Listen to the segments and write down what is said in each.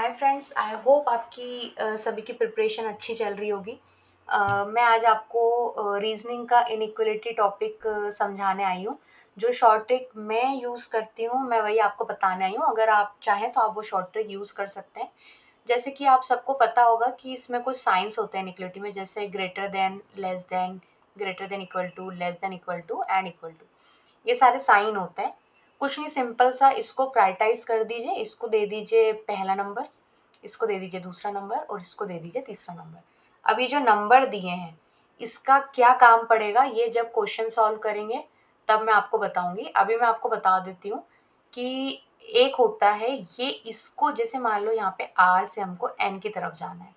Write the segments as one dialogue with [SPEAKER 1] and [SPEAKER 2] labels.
[SPEAKER 1] Hi friends, I hope आपकी सभी की प्रिपरेशन अच्छी चल रही होगी। मैं आज आपको रीजनिंग का इनइक्वलिटी टॉपिक समझाने आई हूँ। जो शॉर्ट ट्रिक मैं यूज़ करती हूँ मैं वही आपको बताने आई हूँ। अगर आप चाहें तो आप वो शॉर्ट ट्रिक यूज़ कर सकते हैं। जैसे कि आप सबको पता होगा कि इसमें कुछ साइंस होते हैं इनइक्वलिटी में, जैसे greater than, less than, greater than equal to, less than equal to and equal to. ये सारे साइन होते हैं। कुछ नहीं, सिंपल सा इसको प्रायोरिटाइज कर दीजिए। इसको दे दीजिए पहला नंबर, इसको दे दीजिए दूसरा नंबर और इसको दे दीजिए तीसरा नंबर। अब ये जो नंबर दिए हैं इसका क्या काम पड़ेगा ये जब क्वेश्चन सॉल्व करेंगे तब मैं आपको बताऊंगी। अभी मैं आपको बता देती हूँ कि एक होता है ये, इसको जैसे मान लो यहाँ पे आर से हमको एन की तरफ जाना है,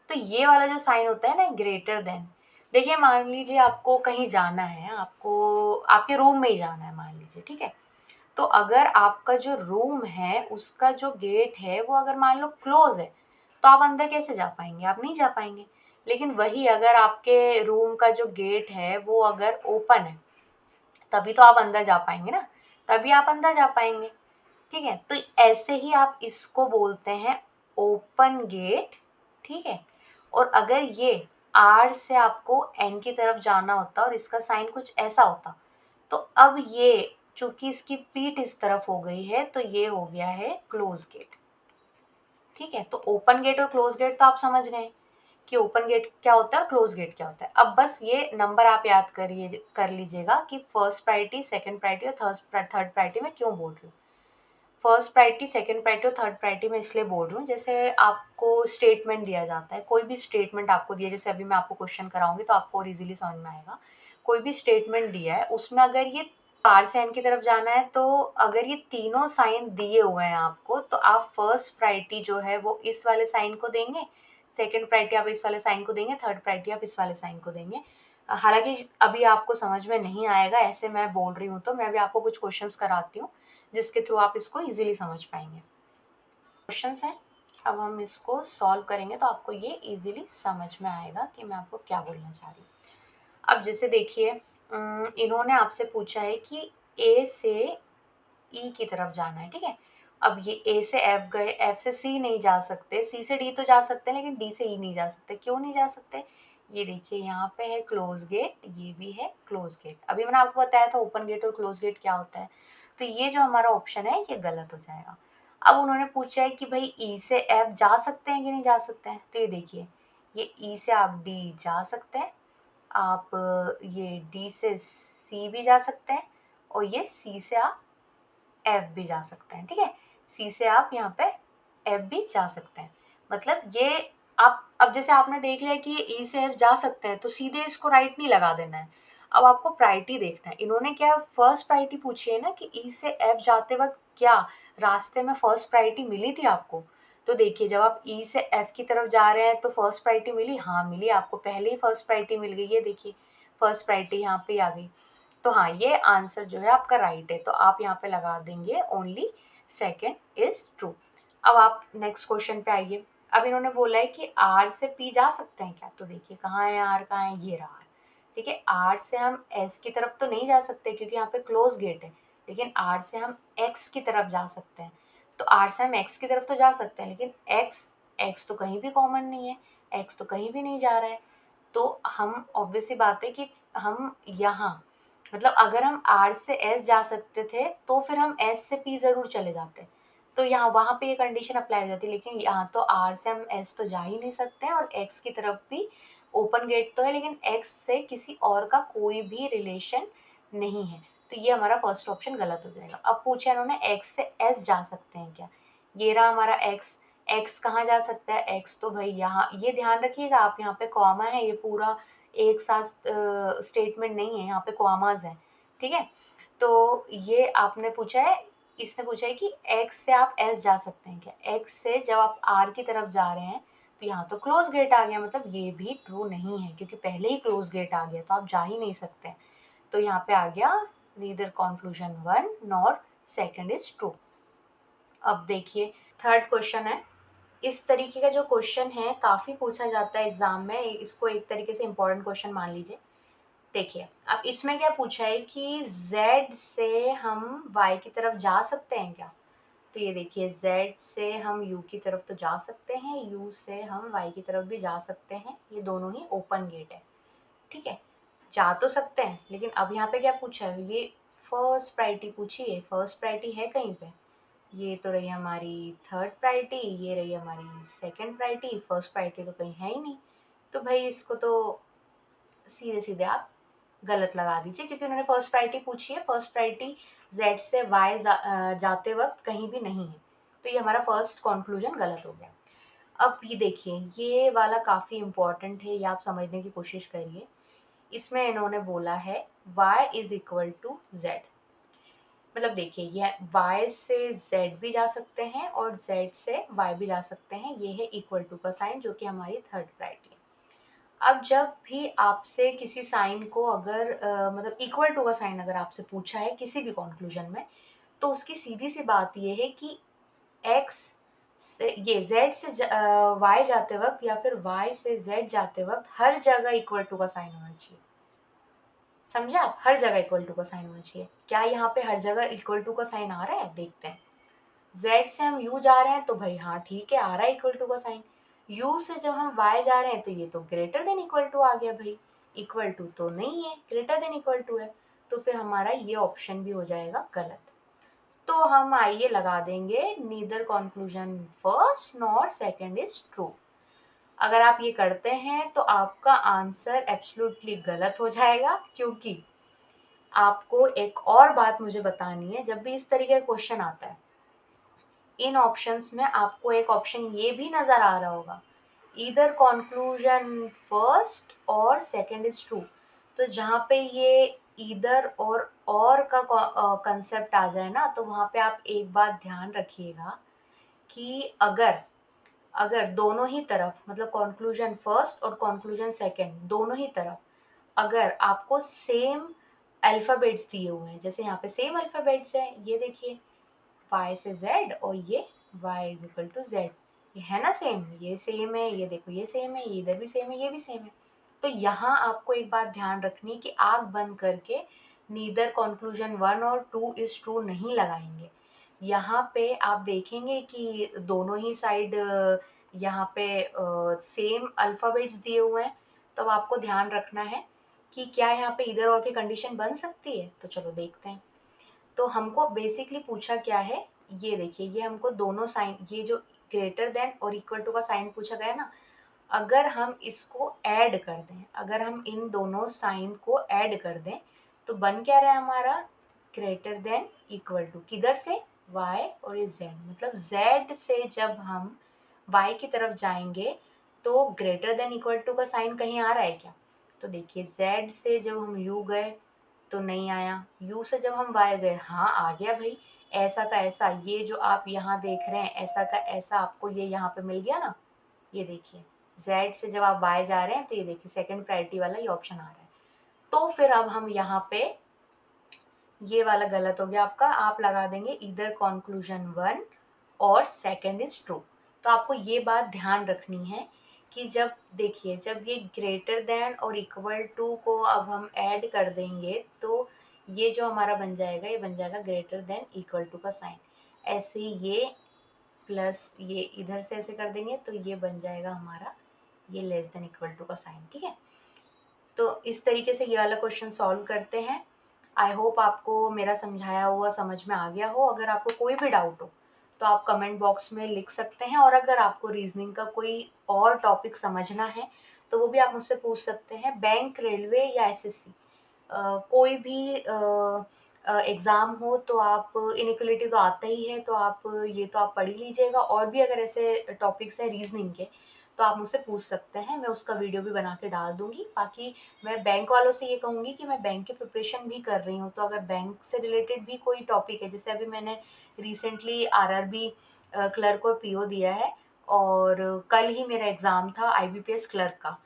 [SPEAKER 1] तो ये वाला जो साइन होता है ना, ग्रेटर देन। देखिए मान लीजिए आपको कहीं जाना है, आपको आपके रूम में ही जाना है मान लीजिए, ठीक है। तो अगर आपका जो रूम है उसका जो गेट है वो अगर मान लो क्लोज है तो आप अंदर कैसे जा पाएंगे? आप नहीं जा पाएंगे। लेकिन वही अगर आपके रूम का जो गेट है वो अगर ओपन है तभी तो आप अंदर जा पाएंगे ना, तभी आप अंदर जा पाएंगे। ठीक है, तो ऐसे ही आप इसको बोलते हैं ओपन गेट। ठीक है, और अगर ये आर से आपको एन की तरफ जाना होता और इसका साइन कुछ ऐसा होता, तो अब ये चूंकि इसकी पीठ इस तरफ हो गई है तो ये हो गया है क्लोज गेट। ठीक है, तो ओपन गेट और क्लोज गेट तो आप समझ गए कि ओपन गेट क्या होता है और क्लोज गेट क्या होता है। अब बस ये नंबर आप याद करिए, कर लीजिएगा कि फर्स्ट प्रायोरिटी, सेकंड प्रायोरिटी और थर्ड प्रायोरिटी में क्यों बोल रही हूँ। फर्स्ट प्रायोरिटी, सेकंड प्रायोरिटी और थर्ड प्रायोरिटी में इसलिए बोल रही हूँ, जैसे आपको स्टेटमेंट दिया जाता है, कोई भी स्टेटमेंट आपको दिया, जैसे अभी मैं आपको क्वेश्चन कराऊंगी तो आपको और इजीली समझ में आएगा। कोई भी स्टेटमेंट दिया है उसमें अगर ये आर से एन की तरफ जाना है तो अगर ये तीनों साइन दिए हुए हैं आपको तो आप फर्स्ट प्रायोरिटी जो है वो इस वाले साइन को देंगे, सेकंड प्रायोरिटी आप इस वाले साइन को देंगे, थर्ड प्रायोरिटी आप इस वाले साइन को देंगे। हालांकि अभी आपको समझ में नहीं आएगा, ऐसे मैं बोल रही हूँ, तो मैं अभी आपको कुछ क्वेश्चंस कराती हूँ जिसके थ्रू आप इसको इजीली समझ पाएंगे। क्वेश्चंस हैं, अब हम इसको सॉल्व करेंगे तो आपको ये इजीली समझ में आएगा कि मैं आपको क्या बोलना चाह रही हूँ। अब जैसे देखिए, इन्होंने आपसे पूछा है कि ए से ई की तरफ जाना है। ठीक है, अब ये ए से एफ गए, एफ से सी नहीं जा सकते, सी से डी तो जा सकते हैं लेकिन डी से ई नहीं जा सकते। क्यों नहीं जा सकते? ये देखिए यहाँ पे है क्लोज गेट, ये भी है क्लोज गेट। अभी मैंने आपको बताया था ओपन गेट और क्लोज गेट क्या होता है, तो ये जो हमारा ऑप्शन है ये गलत हो जाएगा। अब उन्होंने पूछा है कि भाई ई से एफ जा सकते हैं कि नहीं जा सकते हैं, तो ये देखिए ये ई से आप डी जा सकते हैं, आप ये डी से सी भी जा सकते हैं और ये सी से आप एफ भी जा सकते हैं। ठीक है, सी से आप यहाँ पे एफ भी जा सकते हैं। मतलब ये आप, अब जैसे आपने देख लिया कि ये ई से एफ जा सकते हैं तो सीधे इसको राइट नहीं लगा देना है। अब आपको प्रायोरिटी देखना है। इन्होंने क्या फर्स्ट प्रायोरिटी पूछी है ना कि ई से एफ जाते वक्त क्या रास्ते में फर्स्ट प्रायोरिटी मिली थी आपको। तो देखिए जब आप ई से एफ की तरफ जा रहे हैं तो फर्स्ट प्रायोरिटी मिली, हाँ मिली, आपको पहले ही फर्स्ट प्रायोरिटी मिल गई है। देखिए फर्स्ट प्रायोरिटी यहाँ पे आ गई, तो हाँ ये आंसर जो है आपका राइट है, तो आप यहाँ पे लगा देंगे ओनली सेकेंड इज ट्रू। अब आप नेक्स्ट क्वेश्चन पे आइए। अब इन्होंने बोला है कि आर से पी जा सकते हैं क्या, तो देखिए कहाँ है आर, कहाँ है, ये रहा। ठीक है, आर से हम एस की तरफ तो नहीं जा सकते क्योंकि यहाँ पे क्लोज गेट है, लेकिन आर से हम एक्स की तरफ जा सकते हैं। तो आर से हम एक्स की तरफ तो जा सकते हैं लेकिन एक्स, एक्स तो कहीं भी कॉमन नहीं है, एक्स तो कहीं भी नहीं जा रहा है। तो हम ऑब्वियस सी बात है कि हम यहाँ, मतलब अगर हम आर से एस जा सकते थे तो फिर हम एस से पी जरूर चले जाते, तो यहाँ वहां पे ये कंडीशन अप्लाई हो जाती। लेकिन यहाँ तो आर से हम एस तो जा ही नहीं सकते हैं और एक्स की तरफ भी ओपन गेट तो है लेकिन एक्स से किसी और का कोई भी रिलेशन नहीं है, तो ये हमारा फर्स्ट ऑप्शन गलत हो जाएगा। अब पूछा इन्होंने एक्स से एस जा सकते हैं क्या, ये रहा हमारा एक्स। एक्स कहाँ जा सकता है, एक्स तो भाई यहाँ, ये ध्यान रखिएगा आप, यहाँ पे कॉमा है, ये पूरा एक साथ स्टेटमेंट नहीं है, यहाँ पे कॉमाज है। ठीक है, तो ये आपने पूछा है, इसने पूछा है कि एक्स से आप एस जा सकते हैं क्या। एक्स से जब आप आर की तरफ जा रहे हैं तो यहाँ तो क्लोज गेट आ गया, मतलब ये भी ट्रू नहीं है क्योंकि पहले ही क्लोज गेट आ गया तो आप जा ही नहीं सकते। तो यहाँ पे आ गया neither conclusion one nor second is true. अब देखिए थर्ड क्वेश्चन है। इस तरीके का जो क्वेश्चन है काफी पूछा जाता है एग्जाम में, इसको एक तरीके से इम्पोर्टेंट क्वेश्चन मान लीजिए। देखिए अब इसमें क्या पूछा है कि z से हम y की तरफ जा सकते हैं क्या। तो ये देखिए z से हम u की तरफ तो जा सकते हैं, u से हम y की तरफ भी जा सकते हैं, ये दोनों ही ओपन गेट है, ठीक है। जा तो सकते हैं, लेकिन अब यहाँ पे क्या पूछा है, ये फर्स्ट प्रायोरिटी पूछी है, फर्स्ट प्रायोरिटी है कहीं पे, ये तो रही हमारी थर्ड प्रायोरिटी, ये रही हमारी सेकंड प्रायोरिटी, फर्स्ट प्रायोरिटी तो कहीं है ही नहीं। तो भाई इसको तो सीधे सीधे आप गलत लगा दीजिए, क्योंकि उन्होंने फर्स्ट प्रायोरिटी पूछी है, फर्स्ट प्रायोरिटी z से y जाते वक्त कहीं भी नहीं है, तो ये हमारा फर्स्ट कंक्लूजन गलत हो गया। अब ये देखिए, ये वाला काफी इंपॉर्टेंट है, ये आप समझने की कोशिश करिए। इसमें इन्होंने बोला है y is equal to z, मतलब देखिए ये y से z भी जा सकते हैं और z से y भी जा सकते हैं, ये है इक्वल टू का साइन, जो कि हमारी थर्ड प्रायोरिटी है। अब जब भी आपसे किसी साइन को अगर मतलब इक्वल टू का साइन अगर आपसे पूछा है किसी भी कंक्लूजन में, तो उसकी सीधी सी बात ये है कि x से ये z से y जाते वक्त या फिर y से z जाते वक्त हर जगह इक्वल टू का साइन होना चाहिए। समझे आप, हर जगह इक्वल टू का साइन होना चाहिए। क्या यहाँ पे हर जगह इक्वल टू का साइन आ रहा है, देखते हैं। z से हम u जा रहे हैं तो भाई हाँ ठीक है, आ रहा है इक्वल टू का साइन। u से जब हम y जा रहे हैं तो ये तो ग्रेटर देन इक्वल टू आ गया भाई, इक्वल टू तो नहीं है, ग्रेटर देन इक्वल टू है, तो फिर हमारा ये ऑप्शन भी हो जाएगा गलत। तो हम आइए लगा देंगे neither conclusion first nor second is true. अगर आप ये करते हैं तो आपका आंसर एब्सोल्युटली गलत हो जाएगा, क्योंकि आपको एक और बात मुझे बतानी है, जब भी इस तरीके का क्वेश्चन आता है, इन ऑप्शंस में आपको एक ऑप्शन ये भी नजर आ रहा होगा, ईदर कंक्लूजन फर्स्ट और सेकंड इज ट्रू। तो जहाँ पे ये ईदर और का कंसेप्ट आ जाए ना, तो वहां पे आप एक बात ध्यान रखिएगा कि अगर अगर दोनों ही तरफ, मतलब कंक्लूजन फर्स्ट और कंक्लूजन सेकंड दोनों ही तरफ अगर आपको सेम अल्फाबेट्स दिए हुए हैं, जैसे यहाँ पे सेम अल्फाबेट्स है, ये देखिए y से z और ये y is equal to z, ये है ना सेम, ये सेम है, ये देखो ये सेम है, ये इधर भी सेम है, ये भी सेम है। तो यहाँ आपको एक बात ध्यान रखनी है कि आंख बंद करके नीदर कंक्लूजन 1 और 2 इज ट्रू नहीं लगाएंगे। यहाँ पे आप देखेंगे कि दोनों ही साइड यहाँ पे सेम अल्फाबेट्स दिए हुए हैं, तो अब आपको ध्यान रखना है कि क्या यहाँ पे इधर और की कंडीशन बन सकती है। तो चलो देखते हैं। तो हमको बेसिकली पूछा क्या है, ये देखिए, ये हमको दोनों साइन, ये जो ग्रेटर देन और इक्वल टू का साइन पूछा गया ना, अगर हम इसको ऐड कर दें, अगर हम इन दोनों साइन को ऐड कर दें, तो बन क्या रहा है हमारा, ग्रेटर देन इक्वल टू, किधर से, y और ये z, मतलब z से जब हम y की तरफ जाएंगे तो ग्रेटर देन इक्वल टू का साइन कहीं आ रहा है क्या। तो देखिए z से जब हम u गए तो नहीं आया, u से जब हम y गए हाँ आ गया भाई, ऐसा का ऐसा, ये जो आप यहाँ देख रहे हैं ऐसा का ऐसा आपको ये यहाँ पे मिल गया ना, ये देखिए z से जब आप y जा रहे हैं तो ये देखिए सेकंड प्रायोरिटी वाला ये ऑप्शन आ रहा है। तो फिर अब हम यहाँ पे, ये वाला गलत हो गया आपका, आप लगा देंगे इधर कंक्लूजन 1 और सेकंड इज ट्रू। तो आपको ये बात ध्यान रखनी है कि जब देखिए, जब ये ग्रेटर देन और इक्वल टू को अब हम ऐड कर देंगे तो ये जो हमारा बन जाएगा, ये बन जाएगा ग्रेटर देन इक्वल टू का साइन। ऐसे ही ये प्लस ये इधर से ऐसे कर देंगे तो ये बन जाएगा हमारा ये लेस देन इक्वल टू का साइन, ठीक है। तो इस तरीके से ये वाला क्वेश्चन सॉल्व करते हैं। आई होप आपको मेरा समझाया हुआ समझ में आ गया हो। अगर आपको कोई भी डाउट हो तो आप कमेंट बॉक्स में लिख सकते हैं, और अगर आपको रीजनिंग का कोई और टॉपिक समझना है तो वो भी आप मुझसे पूछ सकते हैं। बैंक, रेलवे या एसएससी, कोई भी एग्ज़ाम हो तो आप, इनइक्वलिटी तो आता ही है, तो आप ये तो आप पढ़ ही लीजिएगा, और भी अगर ऐसे टॉपिक्स हैं रीजनिंग के तो आप मुझसे पूछ सकते हैं, मैं उसका वीडियो भी बना के डाल दूंगी। बाकी मैं बैंक वालों से ये कहूँगी कि मैं बैंक की प्रिपरेशन भी कर रही हूँ, तो अगर बैंक से रिलेटेड भी कोई टॉपिक है, जैसे अभी मैंने रिसेंटली आरआरबी क्लर्क और पीओ दिया है, और कल ही मेरा एग्ज़ाम था आईबीपीएस क्लर्क का।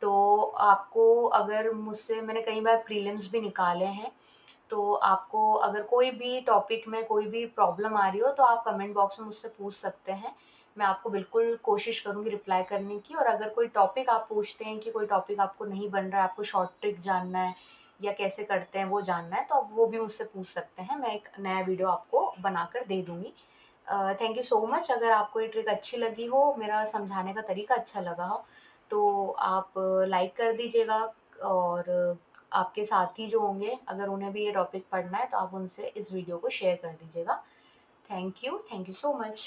[SPEAKER 1] तो आपको, अगर मुझसे, मैंने कई बार प्रीलिम्स भी निकाले हैं, तो आपको अगर कोई भी टॉपिक में कोई भी प्रॉब्लम आ रही हो तो आप कमेंट बॉक्स में मुझसे पूछ सकते हैं। मैं आपको बिल्कुल कोशिश करूंगी रिप्लाई करने की। और अगर कोई टॉपिक आप पूछते हैं कि कोई टॉपिक आपको नहीं बन रहा है, आपको शॉर्ट ट्रिक जानना है या कैसे करते हैं वो जानना है, तो आप वो भी मुझसे पूछ सकते हैं, मैं एक नया वीडियो आपको बनाकर दे दूंगी। Thank you so much. अगर आपको ये ट्रिक अच्छी लगी हो, मेरा समझाने का तरीका अच्छा लगा हो, तो आप लाइक कर दीजिएगा। और आपके साथी जो होंगे, अगर उन्हें भी ये टॉपिक पढ़ना है, तो आप उनसे इस वीडियो को शेयर कर दीजिएगा। Thank you so much.